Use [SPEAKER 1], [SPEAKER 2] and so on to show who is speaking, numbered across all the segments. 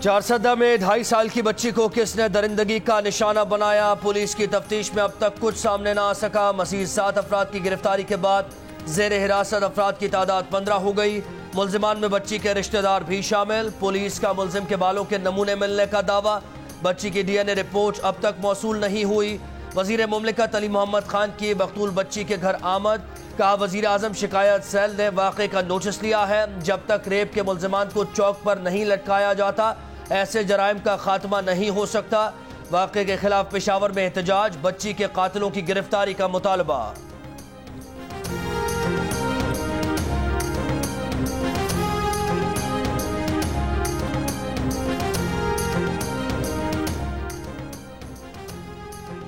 [SPEAKER 1] चारसदा में 2.5 साल की बच्ची को किसने दरिंदगी का निशाना बनाया? पुलिस की तफ्तीश में अब तक कुछ सामने ना आ सका। मजीद 7 अफराद की गिरफ्तारी के बाद जेर हिरासत अफराद की तादाद 15 हो गई। मुल्जिमान में बच्ची के रिश्तेदार भी शामिल। पुलिस का मुल्जिम के बालों के नमूने मिलने का दावा। बच्ची की DNA रिपोर्ट अब तक मौसूल नहीं हुई। वजीर मुमलिकत अली मोहम्मद खान की मकतूल बच्ची के घर आमद। कहा वजीर आजम शिकायत सेल ने वाक़े का नोटिस लिया है। जब तक रेप के मुल्जिमान को चौक पर नहीं लटकाया जाता ऐसे जराइम का खात्मा नहीं हो सकता। वाक़े के खिलाफ पेशावर में एहतजाज। बच्ची के कातिलों की गिरफ्तारी का मुतालबा।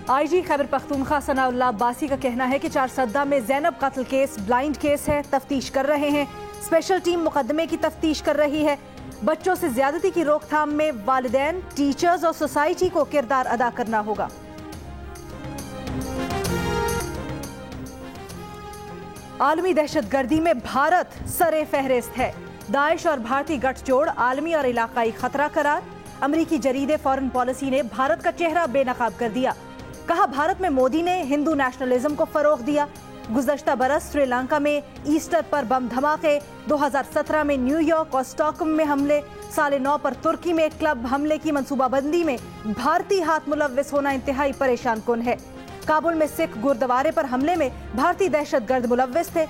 [SPEAKER 2] IG खैबर पख्तूनख्वा सनाउल्लाह अब्बासी का कहना है कि चारसदा में ज़ैनब कत्ल केस ब्लाइंड केस है, तफ्तीश कर रहे हैं। स्पेशल टीम मुकदमे की तफ्तीश कर रही है। बच्चों से ज्यादती की रोकथाम में वालिदैन, टीचर्स और सोसाइटी को किरदार अदा करना होगा। आलमी दहशतगर्दी में भारत सरे फहरिस्त है। दाइश और भारतीय गठजोड़ आलमी और इलाकाई खतरा करार। अमरीकी जरीदे फॉरेन पॉलिसी ने भारत का चेहरा बेनकाब कर दिया। कहा भारत में मोदी ने हिंदू नेशनलिज्म को फरोग दिया। गुज़श्ता बरस श्रीलंका में ईस्टर पर बम धमाके, 2017 में न्यूयॉर्क और स्टॉकहोम में हमले, साल 9 पर तुर्की में क्लब हमले की मंसूबाबंदी में भारतीय हाथ मुलव्विस होना इंतहाई परेशान कुन है। काबुल में सिख गुरुद्वारे पर हमले में भारतीय दहशतगर्द मुलव्विस थे।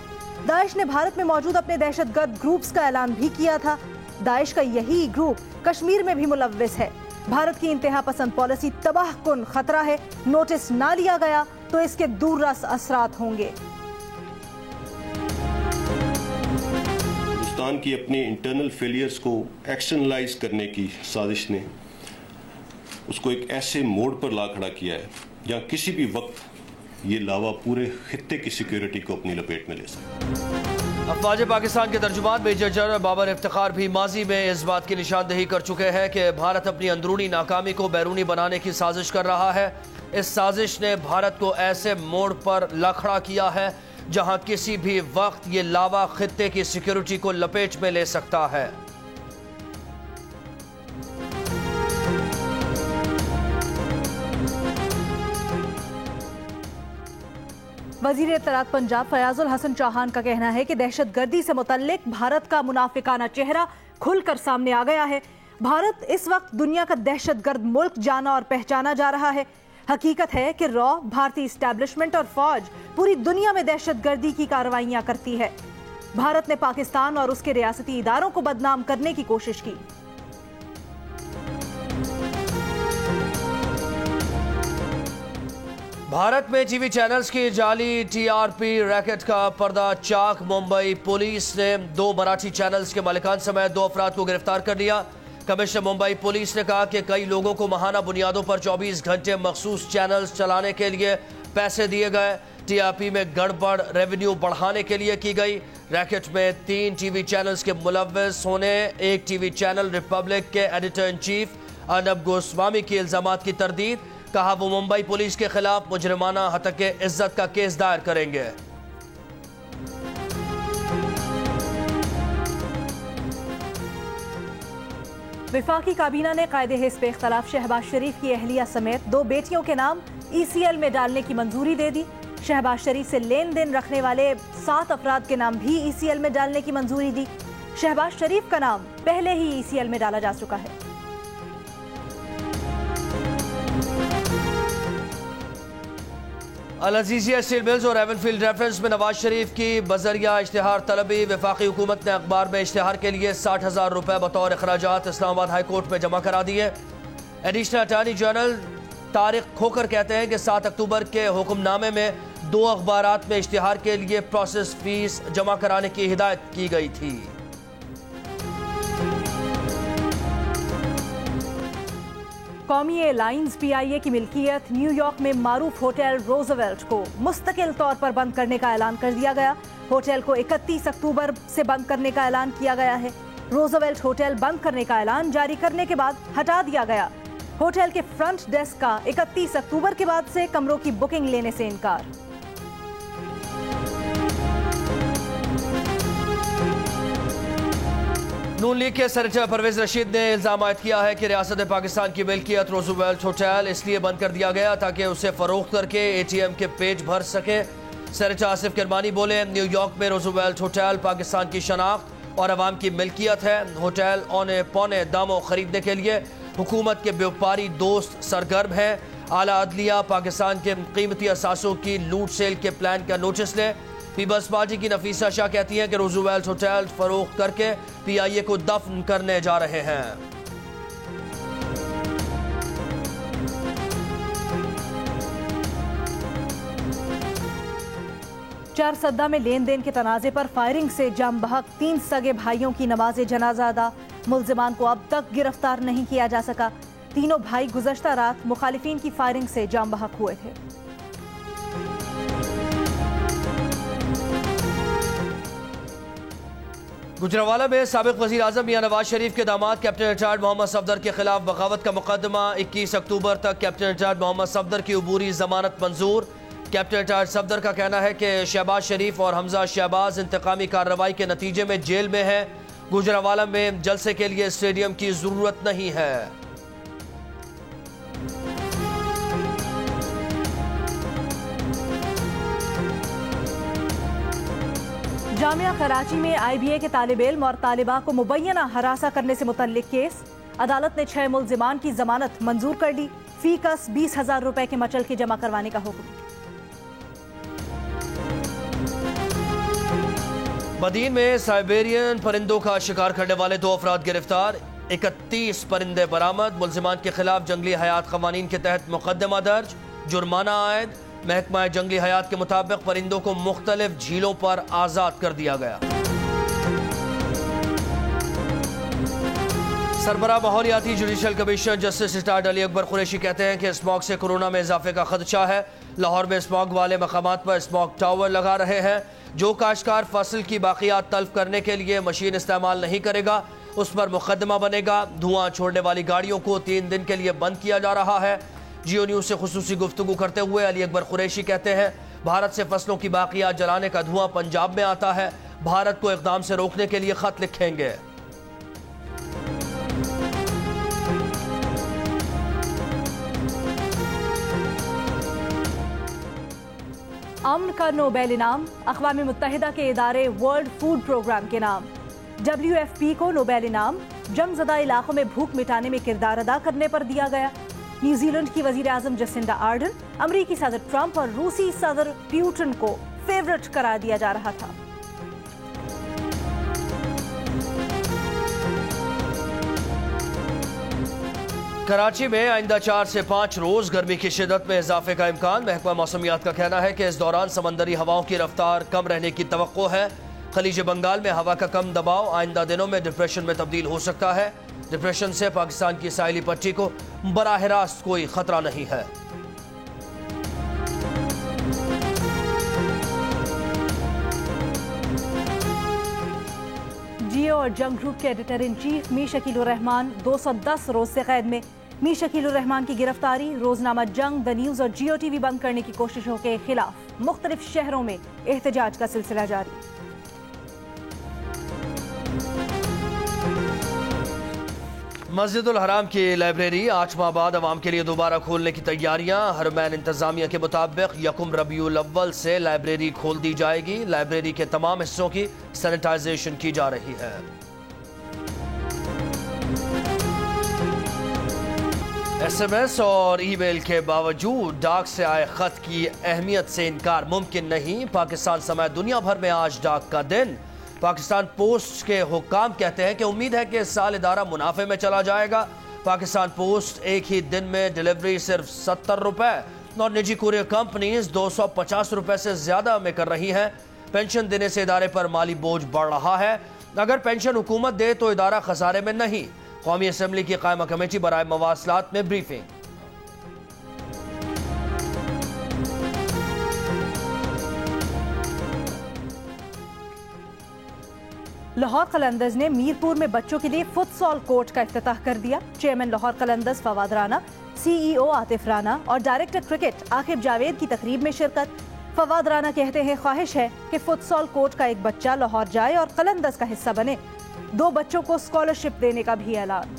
[SPEAKER 2] दाइश ने भारत में मौजूद अपने दहशतगर्द ग्रुप्स का ऐलान भी किया था। दाइश का यही ग्रुप कश्मीर में भी मुलव्विस है। भारत की इंतहा पसंद पॉलिसी तबाह कुन खतरा है। नोटिस ना लिया गया तो इसके दूररस असरात होंगे।
[SPEAKER 3] हिंदुस्तान की अपनी इंटरनल फेलियर्स को एक्शनलाइज करने की साजिश ने उसको एक ऐसे मोड़ पर ला खड़ा किया है जहां किसी भी वक्त ये लावा पूरे खित्ते की सिक्योरिटी को अपनी लपेट में ले सकता है।
[SPEAKER 1] अफवाज पाकिस्तान के तर्जुमान मेजर जनरल बाबर इफ्तिखार भी माजी में इस बात की निशानदेही कर चुके हैं कि भारत अपनी अंदरूनी नाकामी को बैरूनी बनाने की साजिश कर रहा है। इस साजिश ने भारत को ऐसे मोड़ पर ला खड़ा किया है जहां किसी भी वक्त ये लावा खित्ते की सिक्योरिटी को लपेट में ले सकता है।
[SPEAKER 2] वजीर इत्तलात पंजाब फयाजुल हसन चौहान का कहना है कि दहशतगर्दी से मुतल्लिक भारत का मुनाफिकाना चेहरा खुलकर सामने आ गया है। भारत इस वक्त दुनिया का दहशतगर्द मुल्क जाना और पहचाना जा रहा है। हकीकत है कि रॉ भारतीय इस्टेब्लिशमेंट और फौज पूरी दुनिया में दहशतगर्दी की कार्रवाइयां करती है। भारत ने पाकिस्तान और उसके रियासती इदारों को बदनाम करने की कोशिश की।
[SPEAKER 1] भारत में टीवी चैनल्स की जाली TRP रैकेट का पर्दा चाक। मुंबई पुलिस ने 2 मराठी चैनल्स के मालिकान समेत 2 अफराद को गिरफ्तार कर लिया। कमिश्नर मुंबई पुलिस ने कहा कि कई लोगों को माहाना बुनियादों पर 24 घंटे मखसूस चैनल्स चलाने के लिए पैसे दिए गए। TRP में गड़बड़ रेवेन्यू बढ़ाने के लिए की गई। रैकेट में 3 टीवी चैनल्स के मुलव्विस होने, एक टीवी चैनल रिपब्लिक के editor in chief Arnab Goswami के इल्जामात की तरदीद। कहा वो मुंबई पुलिस के खिलाफ मुजरिमाना हतके इज्जत का केस दायर करेंगे।
[SPEAKER 2] विफाकी काबीना ने कायदे हिस्ब इख्तलाफ शहबाज शरीफ की अहलिया समेत 2 बेटियों के नाम ECL में डालने की मंजूरी दे दी। शहबाज शरीफ से लेन देन रखने वाले 7 अफराद के नाम भी ECL में डालने की मंजूरी दी। शहबाज शरीफ का नाम पहले ही ECL में डाला जा चुका है।
[SPEAKER 1] अल अजीजिया स्टील मिल्स और एवनफील्ड रेफरेंस में नवाज शरीफ की बजरिया इश्तिहार तलबी। वफाकी हुकूमत ने अखबार में इश्तिहार के लिए 60,000 रुपए बतौर अखराजात इस्लामाबाद हाई कोर्ट में जमा करा दिए। एडिशनल अटॉर्नी जनरल तारिक खोकर कहते हैं कि 7 अक्टूबर के हुक्मनामे में 2 अखबारात में इश्तिहार के लिए प्रोसेस फीस जमा कराने की हिदायत की गई थी।
[SPEAKER 2] कौमी एयरलाइंस PIA की मिल्कियत न्यूयॉर्क में मारूफ होटल रोजवेल्ट को मुस्तकिल तौर पर बंद करने का ऐलान कर दिया गया। होटल को 31 अक्टूबर से बंद करने का ऐलान किया गया है। रोजवेल्ट होटल बंद करने का ऐलान जारी करने के बाद हटा दिया गया। होटल के फ्रंट डेस्क का 31 अक्टूबर के बाद से कमरों की बुकिंग लेने से इनकार।
[SPEAKER 1] नून लीग के सेनेटर परवेज रशीद ने इल्जाम आयद किया है कि रियासत पाकिस्तान की मिल्कियत रोजवेल्ट होटल इसलिए बंद कर दिया गया ताकि उसे फरोख्त करके ATM के पेज भर सके। सेनेटर आसिफ किरमानी बोले, न्यूयॉर्क में रोजवेल्ट होटल पाकिस्तान की शनाख्त और अवाम की मिल्कियत है। होटल औने पौने दामों खरीदने के लिए हुकूमत के व्यापारी दोस्त सरगर्म हैं। आला अदलिया पाकिस्तान के कीमती असासों की लूट सेल के प्लान का नोटिस ले। पीपल्स पार्टी की नफीसा शाह कहती हैं कि रोजवेल्ट होटल फरोख्त करके PIA को दफन करने जा रहे हैं।
[SPEAKER 2] चारसद्दा में लेन देन के तनाजे पर फायरिंग से जाम बहक 3 सगे भाइयों की नमाज जनाजा अदा। मुल्जिमान को अब तक गिरफ्तार नहीं किया जा सका। तीनों भाई गुज़श्ता रात मुखालिफिन की फायरिंग से जाम बहक हुए थे।
[SPEAKER 1] गुजरावाला में साबिक वज़ीर आज़म मियां नवाज शरीफ के दामाद कैप्टन रिटायर्ड मोहम्मद सफदर के खिलाफ बगावत का मुकदमा। 21 अक्टूबर तक कैप्टन रिटायर्ड मोहम्मद सफदर की अबूरी जमानत मंजूर। कैप्टन रिटायर्ड सफदर का कहना है कि शहबाज शरीफ और हमजा शहबाज इंतकामी कार्रवाई के नतीजे में जेल में है। गुजरावाला में जलसे के लिए स्टेडियम की जरूरत नहीं है।
[SPEAKER 2] जामिया कराची में IBA के तालिब इल्म और तालिबा को मुबैना हरासा करने से मुतल्लिक केस। अदालत ने 6 मुल्जिमान की जमानत मंजूर कर ली। फी कस 20,000 रुपए के मचल के जमा करवाने का हुक्म।
[SPEAKER 1] बदीन में साइबेरियन परिंदों का शिकार करने वाले 2 अफराद गिरफ्तार। 31 परिंदे बरामद। मुल्जिमान के खिलाफ जंगली हयात कवानीन के तहत मुकदमा दर्ज, जुर्माना आयद। महकमा जंगली हयात के मुताबिक परिंदों को मुख्तलिफ झीलों पर आजाद कर दिया गया। सरबराह माहौलियाती judicial commissioner justice retired Ali Akbar Qureshi कहते हैं कि स्मॉग से कोरोना में इजाफे का खदशा है। लाहौर में स्मॉग वाले मकामात पर स्मॉग टावर लगा रहे हैं। जो काश्तकार फसल की बाकियात तल्फ करने के लिए मशीन इस्तेमाल नहीं करेगा उस पर मुकदमा बनेगा। धुआं छोड़ने वाली गाड़ियों को 3 दिन के लिए बंद किया जा रहा है। जियो न्यूज से खुसूसी गुफ्तगू करते हुए अली अकबर कुरैशी कहते हैं, भारत से फसलों की बाकियात जलाने का धुआं पंजाब में आता है। भारत को इक़दाम से रोकने के लिए खत लिखेंगे।
[SPEAKER 2] अमन का नोबेल इनाम अक़वाम मुत्तहिदा के इदारे वर्ल्ड फूड प्रोग्राम के नाम। WFP को नोबेल इनाम जंगज़दा इलाकों में भूख मिटाने में किरदार अदा करने पर दिया गया। न्यूजीलैंड की वज़ीर आज़म जसिंडा आर्डन, अमरीकी सदर ट्रंप और रूसी सदर पुतिन को फेवरेट करार दिया जा रहा था।
[SPEAKER 1] कराची में आइंदा 4 से 5 रोज गर्मी की शिदत में इजाफे का इम्कान। महकमा मौसमियात का कहना है कि इस दौरान समंदरी हवाओं की रफ्तार कम रहने की तवक्को है। खलीज बंगाल में हवा का कम दबाव आइंदा दिनों में डिप्रेशन में तब्दील हो सकता है। डिप्रेशन से पाकिस्तान की साहिली पट्टी को बराह रास्त कोई खतरा नहीं है।
[SPEAKER 2] जियो और जंग ग्रुप के editor in chief Mir Shakeel उर रहमान 210 रोज से कैद में। मीर शकील उर रहमान की गिरफ्तारी, रोजनामा जंग, द न्यूज और जियो TV बंद करने की कोशिशों के खिलाफ मुख्तलिफ शहरों में एहतजाज का सिलसिला जारी।
[SPEAKER 1] मस्जिदुल हराम की लाइब्रेरी 8 माह बाद अवाम के लिए दोबारा खोलने की तैयारियां। हरमैन इंतजामिया के मुताबिक यकुम रबीउल अव्वल से लाइब्रेरी खोल दी जाएगी। लाइब्रेरी के तमाम हिस्सों की सैनिटाइजेशन की जा रही है। SMS और ईमेल के बावजूद डाक से आए खत की अहमियत से इनकार मुमकिन नहीं। पाकिस्तान समेत दुनिया भर में आज डाक का दिन। पाकिस्तान पोस्ट के हुक्काम कहते हैं कि उम्मीद है कि इस साल इदारा मुनाफे में चला जाएगा। पाकिस्तान पोस्ट एक ही दिन में डिलीवरी सिर्फ 70 रुपए और निजी कुरियर कंपनीज 250 रुपए से ज्यादा में कर रही हैं। पेंशन देने से इदारे पर माली बोझ बढ़ रहा है। अगर पेंशन हुकूमत दे तो इदारा खसारे में नहीं। कौमी असम्बली की कायमा कमेटी बराए मवासलात में ब्रीफिंग।
[SPEAKER 2] लाहौर कलंदर्स ने मीरपुर में बच्चों के लिए फुटसॉल कोर्ट का इफ्तिताह कर दिया। चेयरमैन लाहौर कलंदर्स फवाद राना, CEO आतिफ राना और डायरेक्टर क्रिकेट आकिब जावेद की तकरीब में शिरकत। फवाद राना कहते हैं, ख्वाहिश है कि फुटसॉल कोर्ट का एक बच्चा लाहौर जाए और कलंदर्स का हिस्सा बने। 2 बच्चों को स्कॉलरशिप देने का भी ऐलान।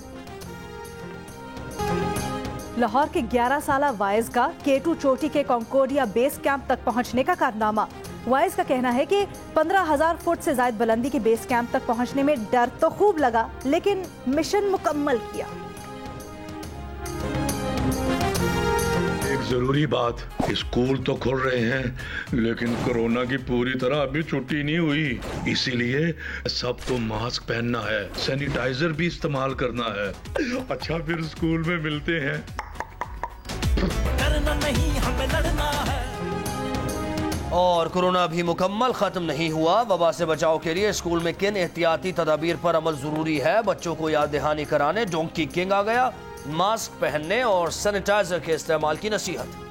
[SPEAKER 2] लाहौर के 11 साला वाइज का K2 चोटी के कॉन्कोर्डिया बेस कैंप तक पहुंचने का कारनामा। वाइज का कहना है कि 15,000 फुट से ज्यादा बुलंदी के बेस कैंप तक पहुंचने में डर तो खूब लगा, लेकिन मिशन मुकम्मल किया।
[SPEAKER 4] एक जरूरी बात, स्कूल तो खुल रहे हैं लेकिन कोरोना की पूरी तरह अभी छुट्टी नहीं हुई, इसीलिए सबको मास्क पहनना है, सैनिटाइजर भी इस्तेमाल करना है। अच्छा, फिर स्कूल में मिलते हैं।
[SPEAKER 5] डरना नहीं, हमें लड़ना है।
[SPEAKER 1] और कोरोना भी मुकम्मल खत्म नहीं हुआ। वबा से बचाव के लिए स्कूल में किन एहतियाती तदाबीर पर अमल जरूरी है, बच्चों को याद दहानी कराने डोंकी किंग आ गया। मास्क पहनने और सैनिटाइजर के इस्तेमाल की नसीहत।